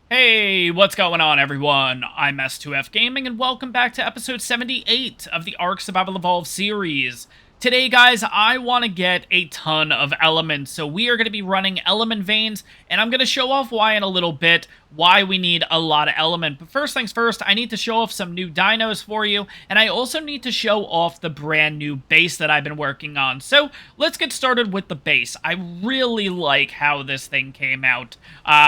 Hey, what's going on, everyone? I'm S2F Gaming, and welcome back to episode 78 of the ARK Survival Evolved series. Today, guys, I want to get a ton of elements, so we are going to be running element veins, and I'm going to show off why in a little bit, why we need a lot of element. But first things first, I need to show off some new dinos for you, and I also need to show off the brand new base that I've been working on. So let's get started with the base. I really like how this thing came out.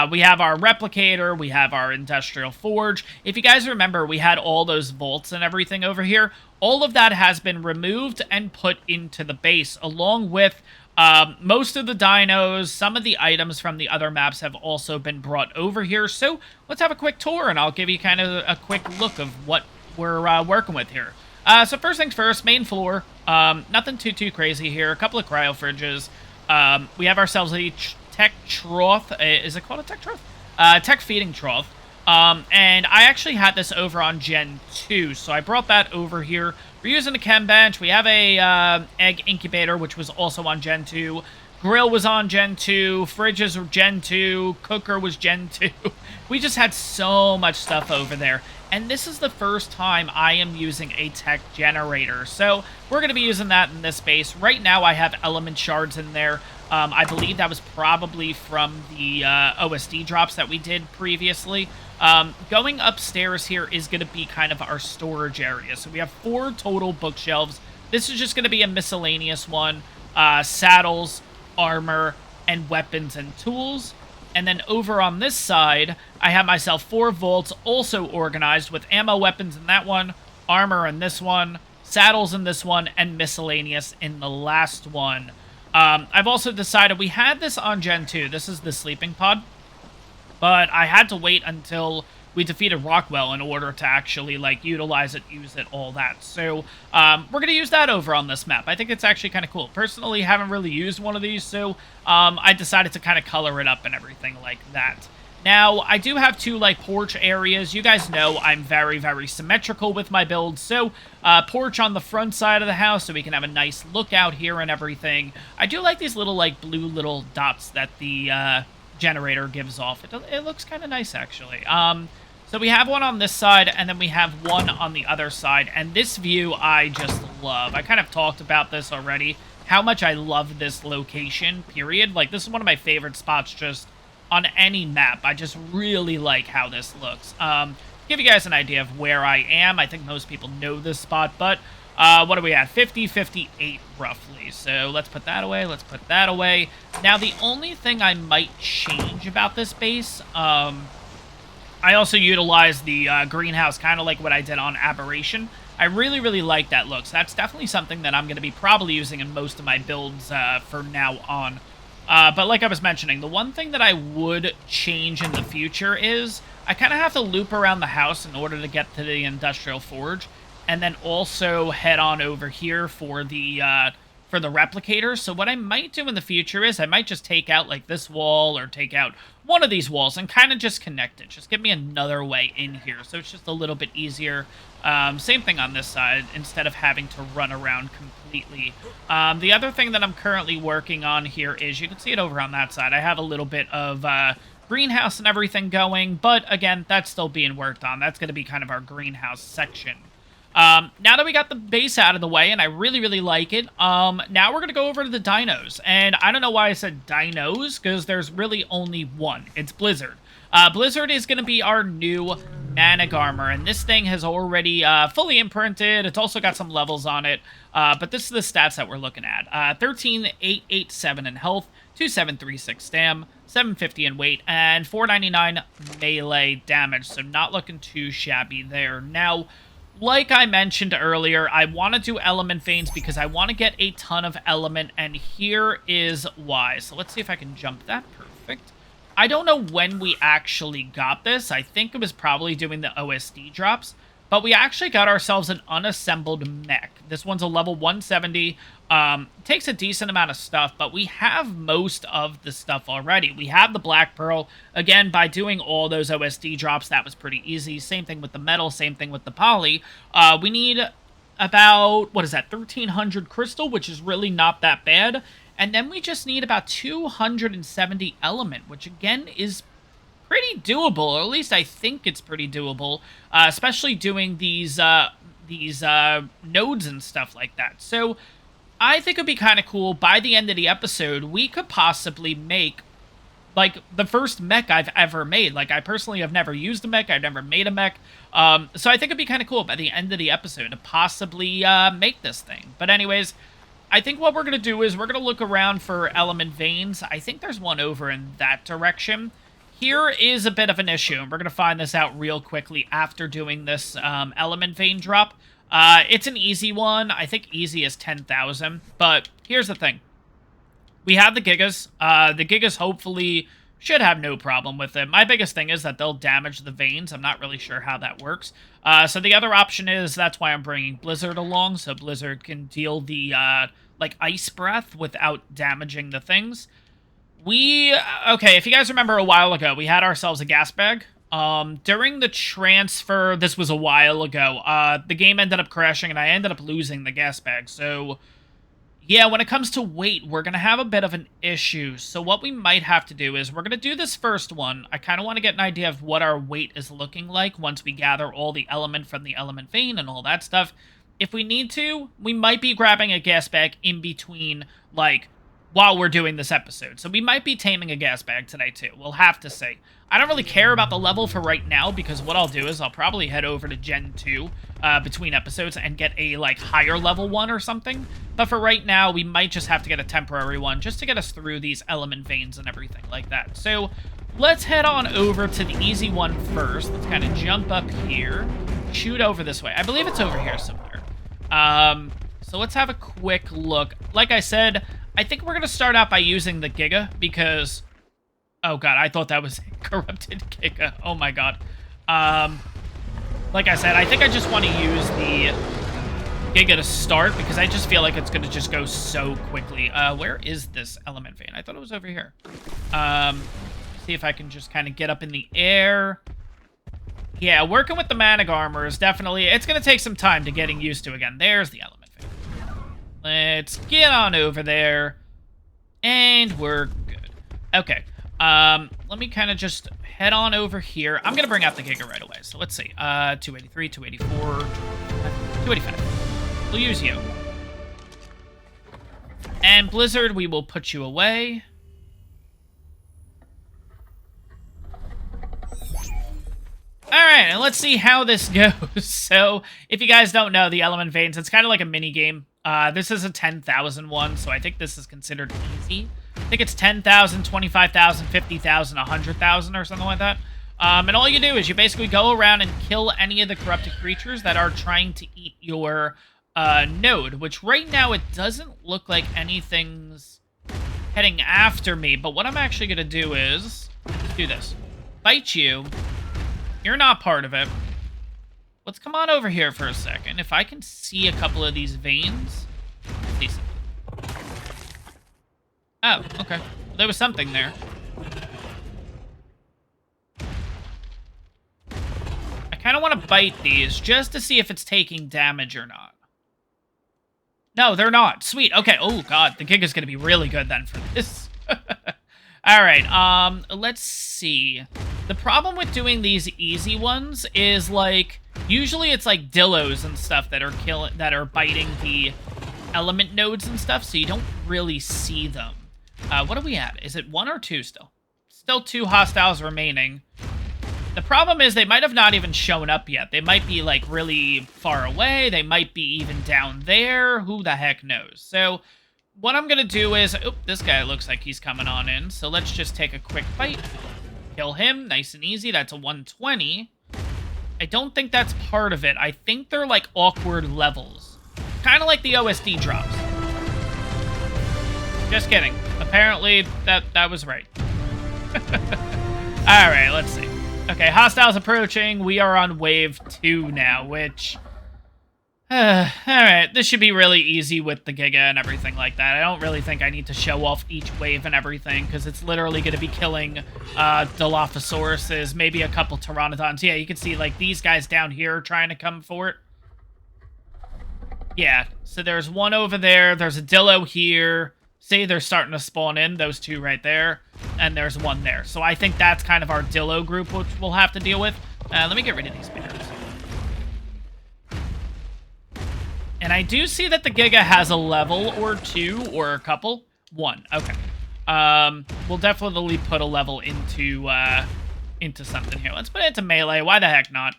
We have our replicator, we have our industrial forge. If you guys remember, we had all those vaults and everything over here. All of that has been removed and put into the base, along with most of the dinos. Some of the items from the other maps have also been brought over here. So let's have a quick tour, and I'll give you kind of a quick look of what we're working with here. So first things first, main floor. Nothing too crazy here. A couple of cryo fridges. We have ourselves a tech trough. Is it called a tech trough? Tech feeding trough. And I actually had this over on Gen 2, so I brought that over here. We're using a chem bench. We have a egg incubator, which was also on Gen 2. Grill was on Gen 2. Fridges were Gen 2. Cooker was Gen 2. We just had so much stuff over there. And this is the first time I am using a tech generator. So we're going to be using that in this base. Right now, I have element shards in there. I believe that was probably from the OSD drops that we did previously. Going upstairs here is going to be kind of our storage area. So we have 4 total bookshelves. This is just going to be a miscellaneous one. Saddles, armor, and weapons and tools. And then over on this side, I have myself 4 vaults also organized with ammo, weapons in that one, armor in this one, saddles in this one, and miscellaneous in the last one. I've also decided, we had this on Gen 2. This is the sleeping pod. But I had to wait until we defeated Rockwell in order to actually, like, utilize it, use it, all that. So, we're going to use that over on this map. I think it's actually kind of cool. Personally, haven't really used one of these, so I decided to kind of color it up and everything like that. Now, I do have 2, like, porch areas. You guys know I'm very symmetrical with my build, so porch on the front side of the house so we can have a nice look out here and everything. I do like these little, like, blue little dots that the generator gives off. It looks kind of nice, actually. So we have one on this side, and then we have one on the other side, and this view I just love. I kind of talked about this already, how much I love this location, period. Like, this is one of my favorite spots just on any map. I just really like how this looks. Give you guys an idea of where I am. I think most people know this spot, but what are we at? 50, 58, roughly. So let's put that away. Let's put that away. Now, the only thing I might change about this base, I also utilize the greenhouse, kind of like what I did on Aberration. I really like that look. So that's definitely something that I'm going to be probably using in most of my builds from now on. But like I was mentioning, the one thing that I would change in the future is I kind of have to loop around the house in order to get to the industrial forge, and then also head on over here for the replicator. So what I might do in the future is I might just take out like this wall or take out one of these walls and kind of just connect it. Just give me another way in here, so it's just a little bit easier. Same thing on this side, instead of having to run around completely. The other thing that I'm currently working on here is, you can see it over on that side, I have a little bit of greenhouse and everything going, but again, that's still being worked on. That's going to be kind of our greenhouse section. Now that we got the base out of the way, and I really like it, now we're going to go over to the dinos. And I don't know why I said dinos, because there's really only one. It's Blizzard. Blizzard is going to be our new Manic armor, and this thing has already fully imprinted. It's also got some levels on it, but this is the stats that we're looking at. 13,887 in health, 2,736 stam, 750 in weight, and 499 melee damage, so not looking too shabby there. Now, like I mentioned earlier, I want to do element veins because I want to get a ton of element, and here is why. So let's see if I can jump that. Perfect. I don't know when we actually got this. I think it was probably doing the OSD drops, but we actually got ourselves an unassembled mech. This one's a level 170. Takes a decent amount of stuff, but we have most of the stuff already. We have the Black Pearl. Again, by doing all those OSD drops, that was pretty easy. Same thing with the metal, same thing with the poly. We need about, what is that, 1,300 crystal, which is really not that bad. And then we just need about 270 element, which again is pretty doable, or at least I think it's pretty doable, especially doing these nodes and stuff like that. So I think it'd be kind of cool. By the end of the episode, we could possibly make like the first mech I've ever made. Like, I personally have never used a mech. I've never made a mech. So I think it'd be kind of cool by the end of the episode to possibly make this thing. But anyways, I think what we're going to do is we're going to look around for element veins. I think there's one over in that direction. Here is a bit of an issue, and we're going to find this out real quickly after doing this element vein drop. It's an easy one. I think easy is 10,000. But here's the thing. We have the Gigas. The Gigas hopefully should have no problem with it. My biggest thing is that they'll damage the veins. I'm not really sure how that works. So the other option is, that's why I'm bringing Blizzard along, so Blizzard can deal the, like, ice breath without damaging the things. Okay, if you guys remember a while ago, we had ourselves a gas bag. During the transfer, this was a while ago, the game ended up crashing, and I ended up losing the gas bag, so yeah, when it comes to weight, we're going to have a bit of an issue. So what we might have to do is we're going to do this first one. I kind of want to get an idea of what our weight is looking like once we gather all the element from the element vein and all that stuff. If we need to, we might be grabbing a gas bag in between, like, while we're doing this episode. So we might be taming a gas bag today, too. We'll have to see. I don't really care about the level for right now, because what I'll do is I'll probably head over to Gen 2 between episodes and get a, like, higher level one or something. But for right now, we might just have to get a temporary one just to get us through these element veins and everything like that. So let's head on over to the easy one first. Let's kind of jump up here, shoot over this way. I believe it's over here somewhere. So let's have a quick look. Like I said, I think we're going to start out by using the Giga because... Oh, God, I thought that was corrupted Giga. Oh, my God. Like I said, I think I just want to use the Giga to start because I just feel like it's going to just go so quickly. Where is this element vein? I thought it was over here. See if I can just kind of get up in the air. Yeah, working with the Manic armor is definitely... It's going to take some time to getting used to again. There's the element vein. Let's get on over there. And we're good. Okay. Let me kind of just head on over here. I'm going to bring out the Giga right away. So let's see. 283, 284, 285. We'll use you. And Blizzard, we will put you away. Alright, and let's see how this goes. So, if you guys don't know, the element veins, it's kind of like a mini game. This is a 10,000 one, so I think this is considered easy. I think it's 10,000, 25,000, 50,000, 100,000 or something like that. And all you do is you basically go around and kill any of the corrupted creatures that are trying to eat your node, which right now it doesn't look like anything's heading after me. But what I'm actually going to do is do this. Bite you. You're not part of it. Let's come on over here for a second. If I can see a couple of these veins. Decent. Oh, okay. There was something there. I kind of want to bite these just to see if it's taking damage or not. No, they're not. Sweet. Okay. Oh, God. The Giga's going to be really good then for this. All right. Let's see. The problem with doing these easy ones is, like, usually it's like Dillos and stuff that are biting the element nodes and stuff, so you don't really see them. What are we at? Is it 1 or 2 still? Still 2 hostiles remaining. The problem is they might have not even shown up yet. They might be, like, really far away. They might be even down there. Who the heck knows? So what I'm going to do is... Oh, this guy looks like he's coming on in. So let's just take a quick bite. Kill him. Nice and easy. That's a 120. I don't think that's part of it. I think they're, like, awkward levels. Kind of like the OSD drops. Just kidding. Apparently, that was right. Alright, let's see. Okay, hostiles approaching. We are on wave 2 now, which... Alright, this should be really easy with the Giga and everything like that. I don't really think I need to show off each wave and everything, because it's literally going to be killing Dilophosauruses, maybe a couple Pteranodons. Yeah, you can see, like, these guys down here trying to come for it. Yeah, so there's one over there. There's a Dillo here. See, they're starting to spawn in, those two right there, and there's one there. So I think that's kind of our Dillo group, which we'll have to deal with. Let me get rid of these bears. And I do see that the Giga has a level or two, or a couple. One, okay. We'll definitely put a level into something here. Let's put it into melee, why the heck not?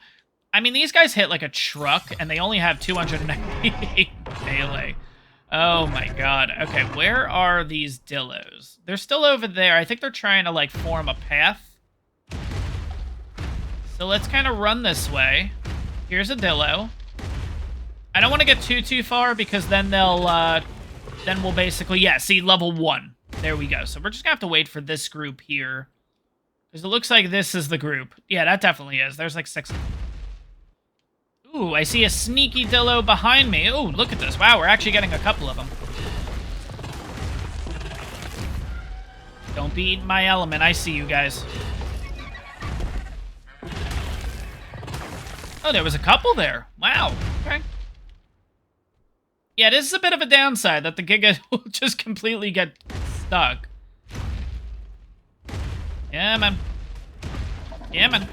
I mean, these guys hit like a truck, and they only have 298 melee. Oh my god. Okay, where are these Dillos? They're still over there. I think they're trying to, like, form a path. So let's kind of run this way. Here's a Dillo. I don't want to get too far, because then they'll, then we'll basically, yeah, see, level 1. There we go. So we're just gonna have to wait for this group here. Because it looks like this is the group. Yeah, that definitely is. There's like 6 of them. Ooh, I see a sneaky Dillo behind me. Ooh, look at this. Wow, we're actually getting a couple of them. Don't be eating my element. I see you guys. Oh, there was a couple there. Wow. Okay. Yeah, this is a bit of a downside that the Giga will just completely get stuck. Yeah, man. Yeah, man.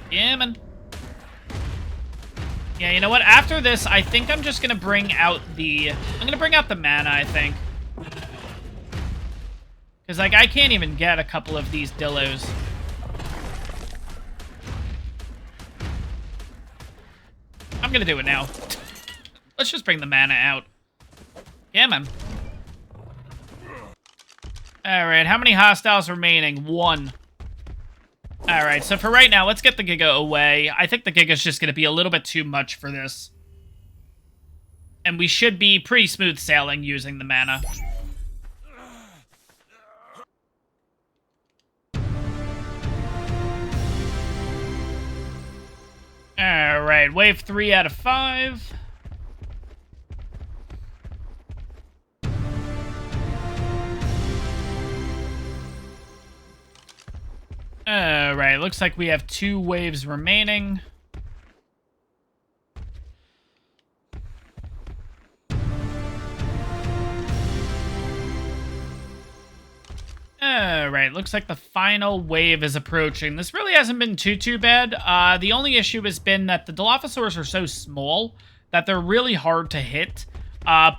Yeah, man. Yeah, you know what? After this, I think I'm just gonna bring out the... I'm gonna bring out the mana, I think. Because, like, I can't even get a couple of these Dillos. I'm gonna do it now. Let's just bring the mana out. Yeah, man. Alright, how many hostiles remaining? 1. Alright, so for right now, let's get the Giga away. I think the Giga's just going to be a little bit too much for this. And we should be pretty smooth sailing using the mana. Alright, wave 3 out of 5. Alright, looks like we have 2 waves remaining. Alright, looks like the final wave is approaching. This really hasn't been too bad. The only issue has been that the Dilophosaurs are so small that they're really hard to hit.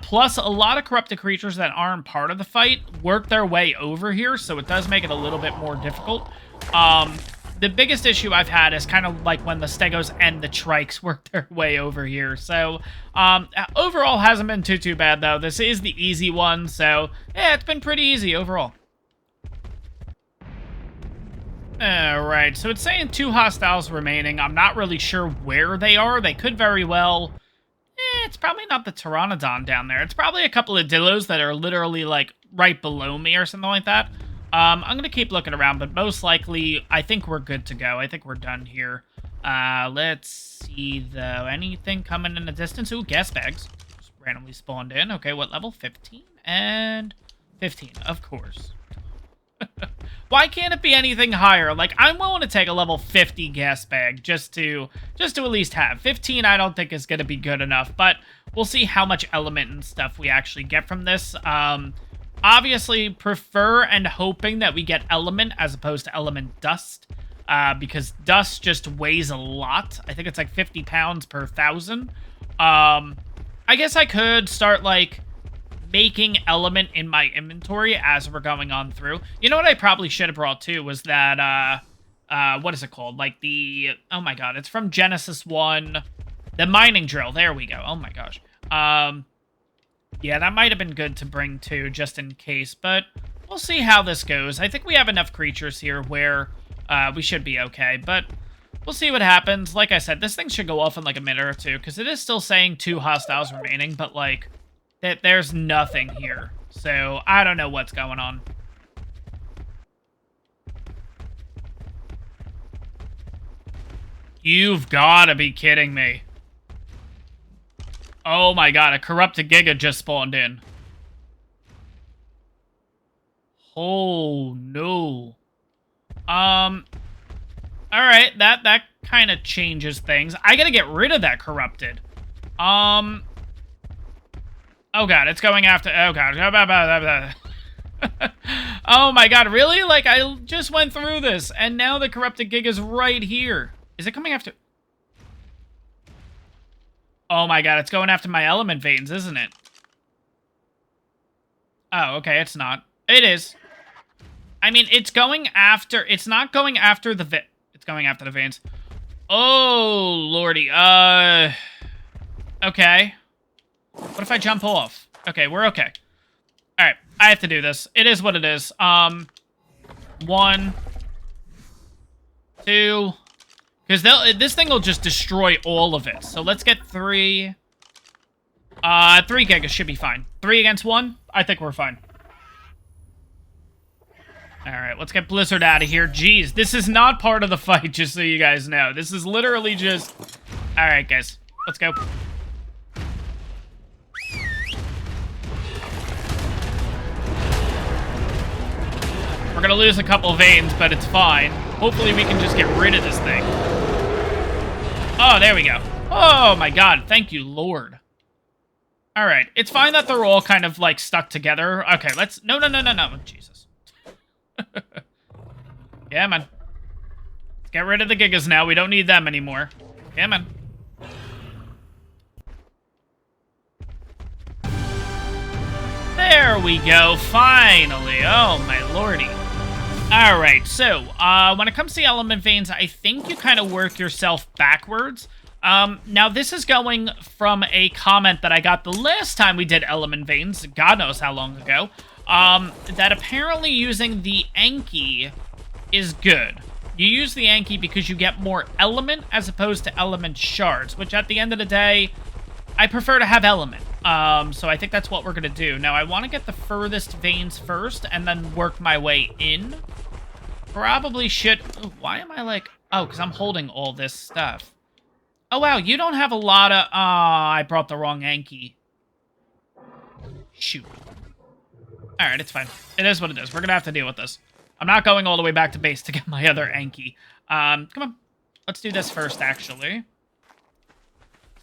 Plus, a lot of corrupted creatures that aren't part of the fight work their way over here, so it does make it a little bit more difficult. The biggest issue I've had is kind of like when the Stegos and the Trikes work their way over here. So, overall hasn't been too bad, though. This is the easy one, so, yeah, it's been pretty easy overall. Alright, so it's saying 2 hostiles remaining. I'm not really sure where they are. They could very well... it's probably not the Pteranodon down there. It's probably a couple of Dillos that are literally, like, right below me or something like that. I'm going to keep looking around, but most likely, I think we're good to go. I think we're done here. Let's see, though. Anything coming in the distance? Ooh, gas bags. Just randomly spawned in. Okay, what level? 15? And 15, of course. Why can't it be anything higher? Like, I'm willing to take a level 50 gas bag just to at least have. 15 I don't think is going to be good enough, but we'll see how much element and stuff we actually get from this. Obviously, prefer and hoping that we get element as opposed to element dust, because dust just weighs a lot. I think it's like 50 pounds per 1,000. I guess I could start, like, making element in my inventory as we're going on through. You know what I probably should have brought too was that, what is it called? Like the, oh my god, it's from Genesis 1. The mining drill, there we go. Oh my gosh. Yeah, that might have been good to bring too, just in case, but we'll see how this goes. I think we have enough creatures here where we should be okay, but we'll see what happens. Like I said, this thing should go off in like a minute or two, because it is still saying 2 hostiles remaining, but like, there's nothing here. So, I don't know what's going on. You've got to be kidding me. Oh my god, a corrupted Giga just spawned in. Oh, no. Alright, that kind of changes things. I gotta get rid of that corrupted. Oh god, it's going after... Oh god. Oh my god, really? Like, I just went through this, and now the corrupted gig is right here. Is it coming after... Oh my god, it's going after my element veins, isn't it? Oh, okay, it's not. It is. I mean, it's going after... It's not going after the... It's going after the veins. Oh, lordy. Okay. What if I jump off? Okay, we're okay. Alright, I have to do this. It is what it is. 1, 2... Because this thing will just destroy all of it. So let's get 3. 3 gigas should be fine. 3 against 1? I think we're fine. Alright, let's get Blizzard out of here. Jeez, this is not part of the fight, just so you guys know. This is literally just... Alright, guys. Let's go. We're gonna lose a couple veins, but it's fine. Hopefully we can just get rid of this thing. Oh, there we go. Oh my god, thank you, Lord. Alright, it's fine that they're all kind of, like, stuck together. Okay, let's... No. Jesus. Yeah, man. Let's get rid of the gigas now. We don't need them anymore. Yeah, man. There we go, finally. Oh, my lordy. Alright, so, when it comes to the element veins, I think you kind of work yourself backwards. Now this is going from a comment that I got the last time we did element veins, God knows how long ago, that apparently using the Anki is good. You use the Anki because you get more element as opposed to element shards, which at the end of the day, I prefer to have element. So I think that's what we're going to do. Now, I want to get the furthest veins first and then work my way in. Probably should... Ooh, why am I like... Oh, because I'm holding all this stuff. Oh, wow, you don't have a lot of... I brought the wrong Anki. Shoot. Alright, it's fine. It is what it is. We're going to have to deal with this. I'm not going all the way back to base to get my other Anki. Come on. Let's do this first, actually.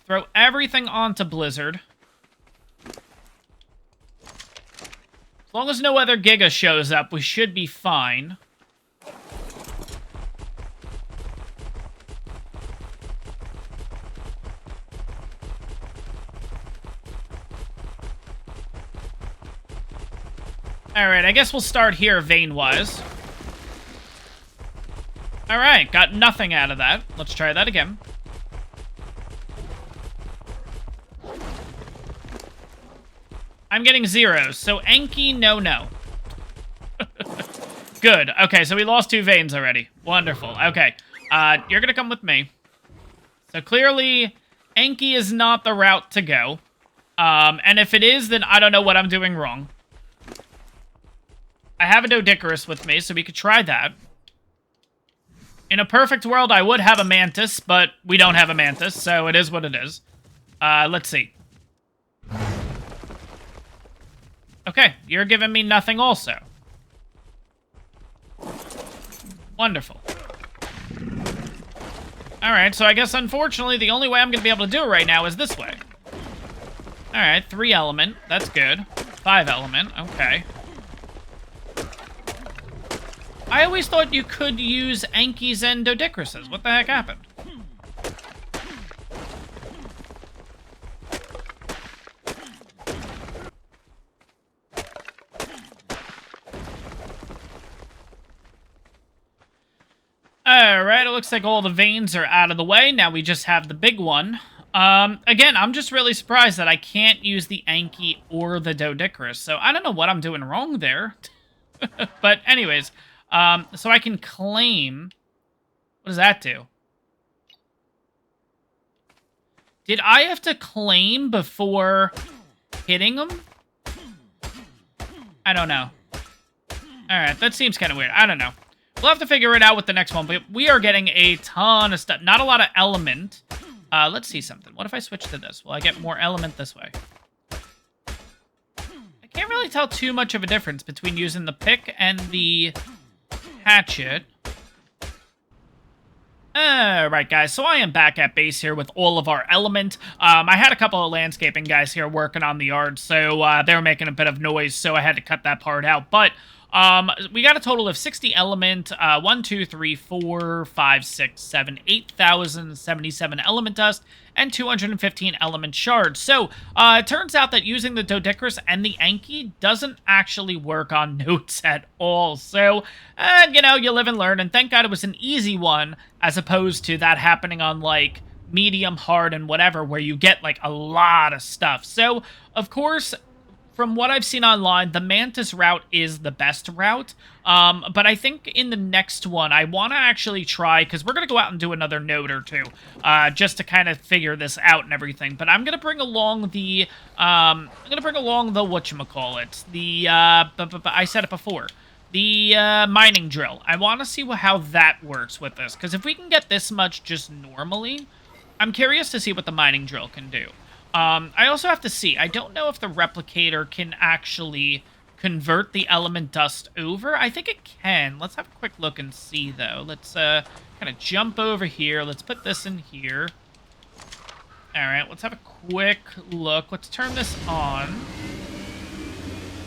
Throw everything onto Blizzard. As long as no other Giga shows up, we should be fine. Alright, I guess we'll start here vein-wise. Alright, got nothing out of that. Let's try that again. I'm getting zeros, so Anki, no. Good. Okay, so we lost 2 veins already. Wonderful. Okay, you're gonna come with me. So clearly, Anki is not the route to go. And if it is, then I don't know what I'm doing wrong. I have a Doedicurus with me, so we could try that. In a perfect world, I would have a Mantis, but we don't have a Mantis, so it is what it is. Let's see. Okay, you're giving me nothing also. Wonderful. Alright, so I guess, unfortunately, the only way I'm going to be able to do it right now is this way. Alright, 3 element. That's good. 5 element. Okay. I always thought you could use Ankis and Doedicuruses. What the heck happened? Alright, it looks like all the veins are out of the way. Now we just have the big one. Again, I'm just really surprised that I can't use the Anki or the Doedicurus. So I don't know what I'm doing wrong there. But anyways, so I can claim... What does that do? Did I have to claim before hitting them? I don't know. Alright, that seems kind of weird. I don't know. We'll have to figure it out with the next one, but we are getting a ton of stuff. Not a lot of element. Let's see something. What if I switch to this? Will I get more element this way? I can't really tell too much of a difference between using the pick and the hatchet. Alright guys, so I am back at base here with all of our element. I had a couple of landscaping guys here working on the yard, so they were making a bit of noise, so I had to cut that part out. But we got a total of 60 element, 1, 2, 3, 4, 5, 6, 7, 8,077 element dust, and 215 element shards. So, it turns out that using the Doedicurus and the Anki doesn't actually work on nodes at all. So, you know, you live and learn, and thank God it was an easy one, as opposed to that happening on, like, medium, hard, and whatever, where you get, like, a lot of stuff. So, of course, from what I've seen online, the Mantis route is the best route, but I think in the next one, I want to actually try, because we're going to go out and do another node or two, just to kind of figure this out and everything, but I'm going to bring along the, whatchamacallit, the, I said it before, the mining drill. I want to see how that works with this, because if we can get this much just normally, I'm curious to see what the mining drill can do. I also have to see. I don't know if the replicator can actually convert the element dust over. I think it can. Let's have a quick look and see, though. Let's kind of jump over here. Let's put this in here. All right, let's have a quick look. Let's turn this on.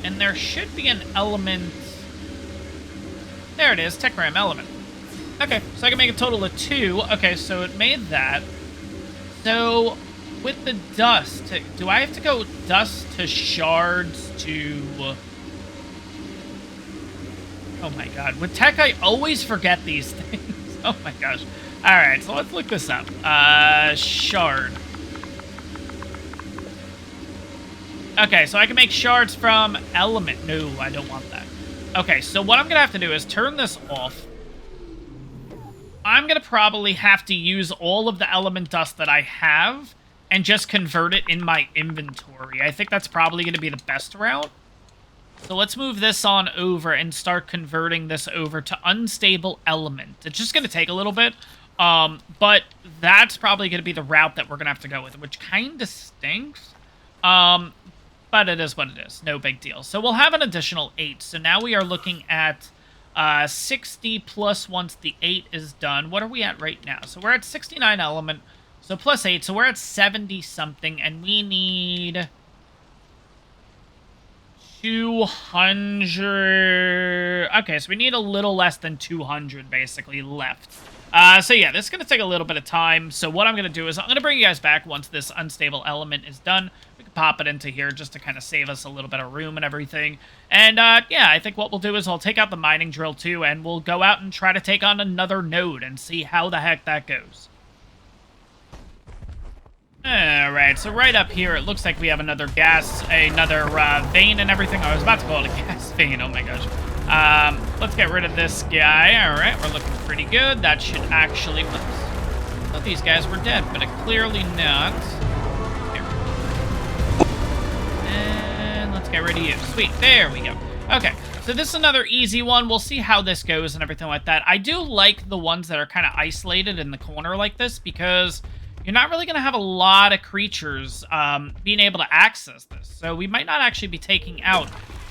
And there should be an element. There it is, Techram element. Okay, so I can make a total of 2. Okay, so it made that. So with the dust, do I have to go dust to shards to... Oh my god. With tech, I always forget these things. Oh my gosh. Alright, so let's look this up. Shard. Okay, so I can make shards from element. No, I don't want that. Okay, so what I'm gonna have to do is turn this off. I'm gonna probably have to use all of the element dust that I have and just convert it in my inventory. I think that's probably going to be the best route. So let's move this on over and start converting this over to unstable element. It's just going to take a little bit, but that's probably going to be the route that we're going to have to go with, which kind of stinks. But it is what it is. No big deal. So we'll have an additional 8. So now we are looking at 60 plus once the 8 is done. What are we at right now? So we're at 69 element. So plus 8, so we're at 70-something, and we need 200... Okay, so we need a little less than 200, basically, left. So yeah, this is going to take a little bit of time, so what I'm going to do is I'm going to bring you guys back once this unstable element is done. We can pop it into here just to kind of save us a little bit of room and everything. And, yeah, I think what we'll do is I'll take out the mining drill, too, and we'll go out and try to take on another node and see how the heck that goes. Alright, so right up here, it looks like we have another vein and everything. I was about to call it a gas vein, oh my gosh. Let's get rid of this guy. Alright, we're looking pretty good. That should actually... Whoops. I thought these guys were dead, but clearly not. Here. And let's get rid of you. Sweet, there we go. Okay, so this is another easy one. We'll see how this goes and everything like that. I do like the ones that are kind of isolated in the corner like this, because you're not really going to have a lot of creatures being able to access this. So we might not actually be taking out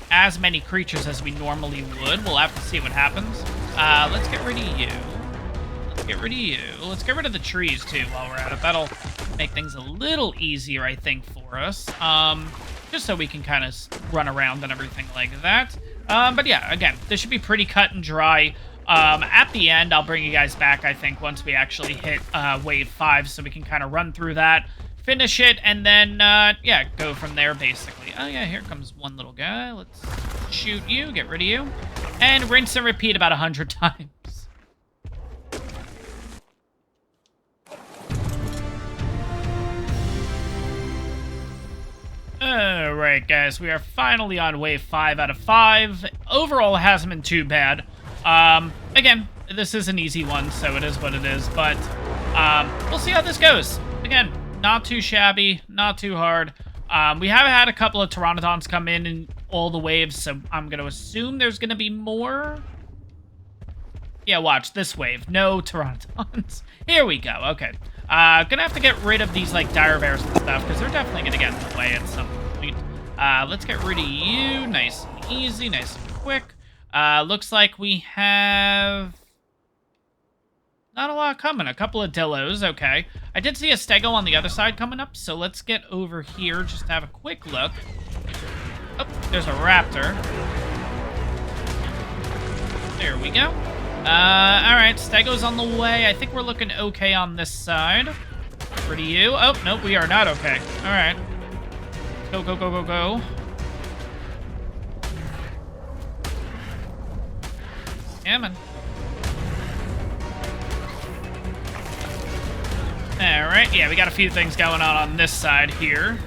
as many creatures as we normally would. We'll have to see what happens. Let's get rid of you. Let's get rid of you. Let's get rid of the trees, too, while we're at it. That'll make things a little easier, I think, for us. Just so we can kind of run around and everything like that. But yeah, again, this should be pretty cut and dry. At the end, I'll bring you guys back, I think, once we actually hit wave 5, so we can kind of run through that, finish it, and then, yeah, go from there, basically. Oh, yeah, here comes one little guy. Let's shoot you, get rid of you, and rinse and repeat about 100 times. Alright, guys, we are finally on wave 5 out of 5. Overall, it hasn't been too bad. Again, this is an easy one, so it is what it is, but, we'll see how this goes. Again, not too shabby, not too hard. We have had a couple of Pteranodons come in all the waves, so I'm gonna assume there's gonna be more. Yeah, watch, this wave. No Pteranodons. Here we go, okay. Gonna have to get rid of these, like, dire bears and stuff, because they're definitely gonna get in the way at some point. Let's get rid of you. Nice and easy, nice and quick. Looks like we have Not a lot coming. A couple of Dillos, okay. I did see a Stego on the other side coming up, so let's get over here just to have a quick look. Oh, there's a Raptor. There we go. Alright, Stego's on the way. I think we're looking okay on this side. Over to you. Oh, nope, we are not okay. Alright. Go, go, go, go, go. Yeah, man. Alright, yeah, we got a few things going on this side here.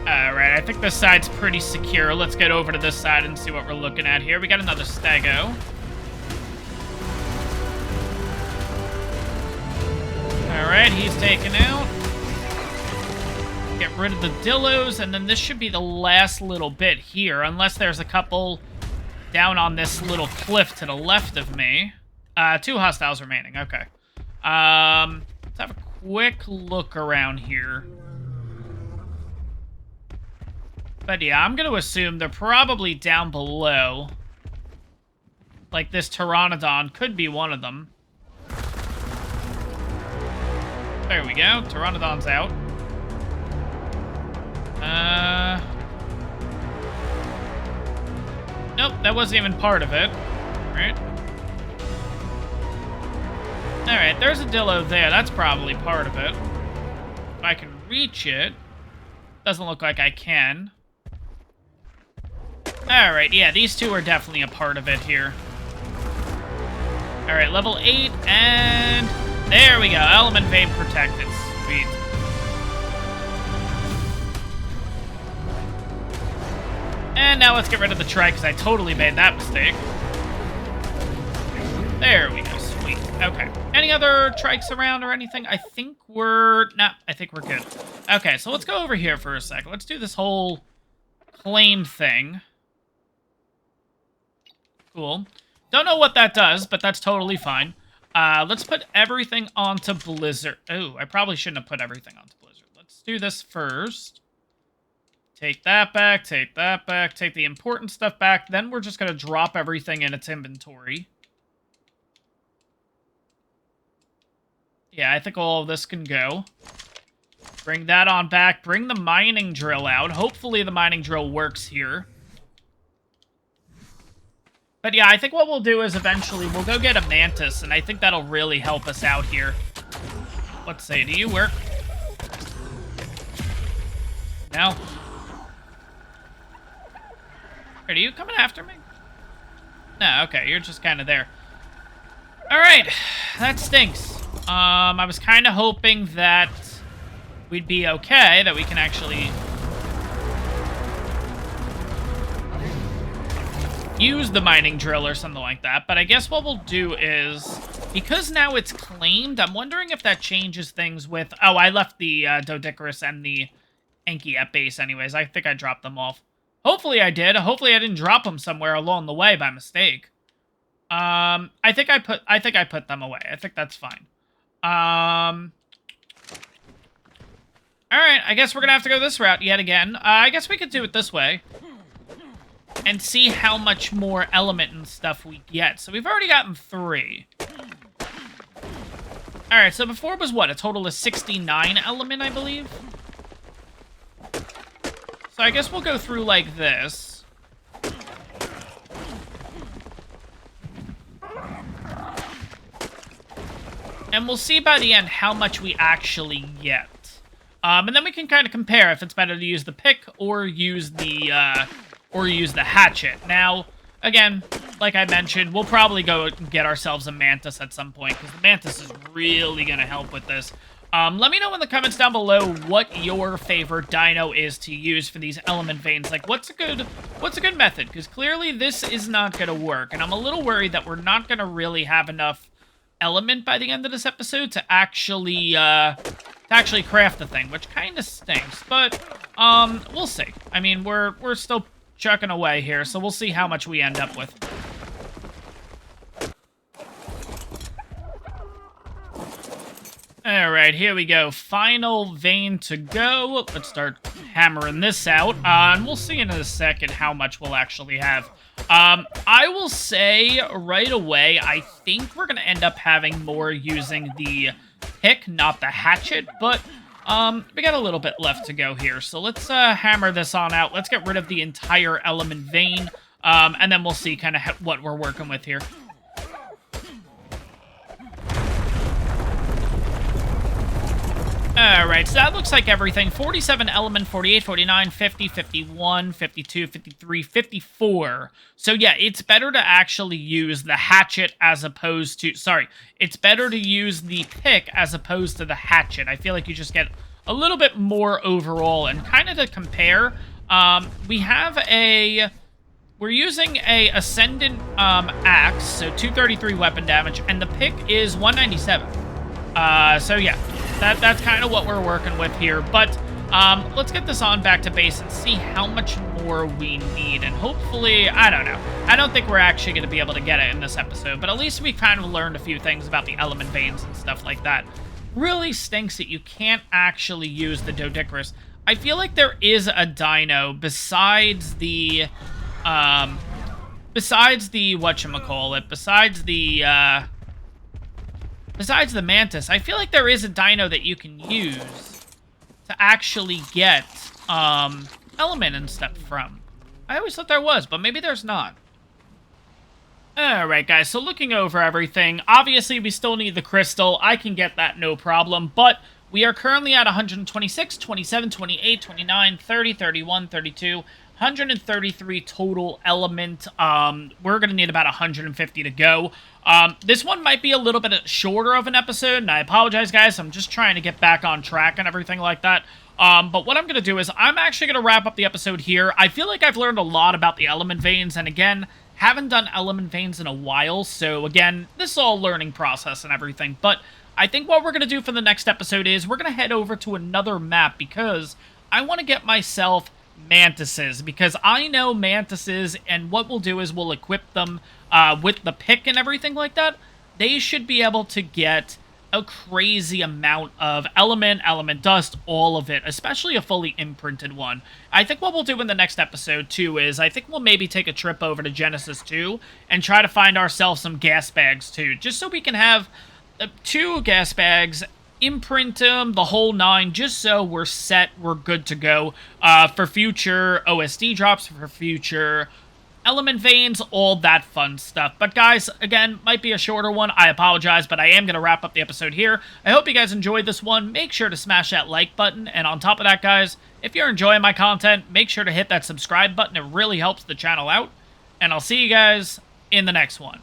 Alright, I think this side's pretty secure. Let's get over to this side and see what we're looking at here. We got another Stego. Alright, he's taken out. Get rid of the Dillos, and then this should be the last little bit here, unless there's a couple down on this little cliff to the left of me. 2 hostiles remaining, okay. Let's have a quick look around here. But yeah, I'm going to assume they're probably down below. Like this Pteranodon could be one of them. There we go. Pteranodon's out. Nope, that wasn't even part of it. Right? Alright, there's a Dillo there. That's probably part of it. If I can reach it. Doesn't look like I can. Alright, yeah, these two are definitely a part of it here. Alright, level 8, and... there we go, Element Vein protected. Sweet. And now let's get rid of the trike, because I totally made that mistake. There we go, sweet. Okay. Any other trikes around or anything? I think we're... nah, I think we're good. Okay, so let's go over here for a second. Let's do this whole claim thing. Cool. Don't know what that does, but that's totally fine. Let's put everything onto Blizzard. Oh, I probably shouldn't have put everything onto Blizzard. Let's do this first. Take that back, take that back, take the important stuff back. Then we're just going to drop everything in its inventory. Yeah, I think all of this can go. Bring that on back. Bring the mining drill out. Hopefully the mining drill works here. But yeah, I think what we'll do is eventually we'll go get a Mantis, and I think that'll really help us out here. Let's see, do you work? No? Are you coming after me? No, okay, you're just kind of there. Alright, that stinks. I was kind of hoping that we'd be okay, that we can actually... use the mining drill or something like that, but I guess what we'll do is, because now it's claimed, I'm wondering if that changes things with... oh, I left the Doedicurus and the Enki at base anyways. I think I dropped them off. Hopefully I did. Hopefully I didn't drop them somewhere along the way by mistake. I think I put them away. I think that's fine. Alright, I guess we're gonna have to go this route yet again. I guess we could do it this way. And see how much more element and stuff we get. So we've already gotten 3. Alright, so before it was what? A total of 69 element, I believe? So I guess we'll go through like this. And we'll see by the end how much we actually get. And then we can kind of compare if it's better to use the pick or use the hatchet. Now, again, like I mentioned, we'll probably go get ourselves a Mantis at some point, because the Mantis is really going to help with this. Let me know in the comments down below what your favorite dino is to use for these element veins. Like, what's a good method? Because clearly this is not going to work, and I'm a little worried that we're not going to really have enough element by the end of this episode to actually craft the thing, which kind of stinks. But we'll see. I mean, we're still chucking away here, so we'll see how much we end up with. All right, here we go. Final vein to go. Let's start hammering this out. And we'll see in a second how much we'll actually have. I will say right away, I think we're going to end up having more using the pick, not the hatchet. But we got a little bit left to go here. So let's hammer this on out. Let's get rid of the entire element vein. And then we'll see kind of what we're working with here. Alright, so that looks like everything. 47 element, 48, 49, 50, 51, 52, 53, 54. So yeah, it's better to actually use the hatchet as opposed to... Sorry, it's better to use the pick as opposed to the hatchet. I feel like you just get a little bit more overall. And kind of to compare, we have a... We're using a Ascendant axe, so 233 weapon damage, and the pick is 197. So yeah. That's kind of what we're working with here, but let's get this on back to base and see how much more we need, and hopefully, I don't know. I don't think we're actually going to be able to get it in this episode, but at least we kind of learned a few things about the element veins and stuff like that. Really stinks that you can't actually use the Doedicurus. I feel like there is a dino besides the whatchamacallit, besides the mantis. I feel like there is a dino that you can use to actually get element and stuff from. I always thought there was, but maybe there's not. Alright, guys, so looking over everything, obviously we still need the crystal. I can get that, no problem, but we are currently at 126, 27, 28, 29, 30, 31, 32, 133 total element. We're going to need about 150 to go. This one might be a little bit shorter of an episode, and I apologize, guys. I'm just trying to get back on track and everything like that. But what I'm going to do is I'm actually going to wrap up the episode here. I feel like I've learned a lot about the element veins, and again, haven't done element veins in a while, so again, this is all learning process and everything. But I think what we're going to do for the next episode is we're going to head over to another map because I want to get myself mantises, because I know mantises, and what we'll do is we'll equip them with the pick and everything like that. They should be able to get a crazy amount of element dust, all of it, especially a fully imprinted one. I think what we'll do in the next episode too is I think we'll maybe take a trip over to Genesis 2 and try to find ourselves some gas bags too, just so we can have 2 gas bags, imprint them, the whole 9, just so we're set, we're good to go for future OSD drops, for future element veins, all that fun stuff. But guys, again, might be a shorter one. I apologize, but I am going to wrap up the episode here. I hope you guys enjoyed this one. Make sure to smash that like button, and on top of that, guys, if you're enjoying my content, make sure to hit that subscribe button. It really helps the channel out, and I'll see you guys in the next one.